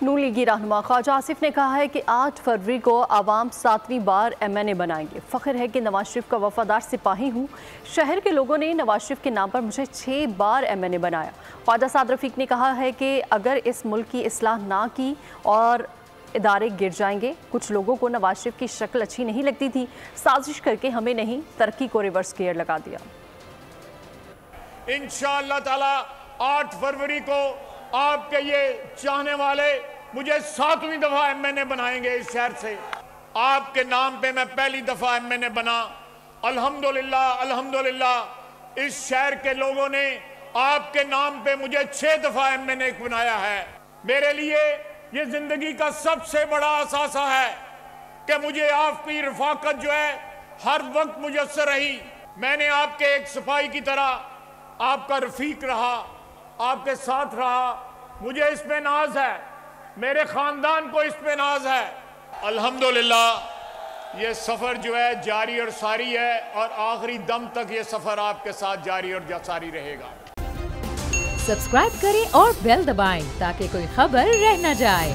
नून लीगी रहनुमा ख्वाजा आसिफ ने कहा है कि 8 फरवरी को आवाम 7वीं बार MNA बनाएंगे। फ़ख्र है कि नवाज शरीफ का वफादार सिपाही हूँ। शहर के लोगों ने नवाज शरीफ के नाम पर मुझे 6 बार MNA बनाया। ख्वाजा साद रफ़ीक ने कहा है कि अगर इस मुल्क की इस्लाह ना की और इदारे गिर जाएंगे। कुछ लोगों को नवाज शरीफ की शक्ल अच्छी नहीं लगती थी, साजिश करके हमें नहीं तरक्की को रिवर्स गियर लगा दिया। इंशाअल्लाह ताला 8 फरवरी को आपके ये चाहने वाले मुझे 7वीं दफा MNA बनाएंगे। इस शहर से आपके नाम पे मैं पहली दफा MNA बना। अल्हम्दुलिल्लाह अल्हम्दुलिल्लाह इस शहर के लोगों ने आपके नाम पे मुझे 6 दफा MNA बनाया है। मेरे लिए ये जिंदगी का सबसे बड़ा असासा है कि मुझे आपकी रफाकत जो है हर वक्त मुयस्सर रही। मैंने आपके एक सिपाही की तरह आपका रफीक रहा, आपके साथ रहा। मुझे इस पे नाज है, मेरे खानदान को इस पे नाज है। अल्हम्दुलिल्लाह ये सफर जो है जारी और सारी है और आखिरी दम तक ये सफर आपके साथ जारी और सारी रहेगा। सब्सक्राइब करें और बेल दबाएं ताकि कोई खबर रह न जाए।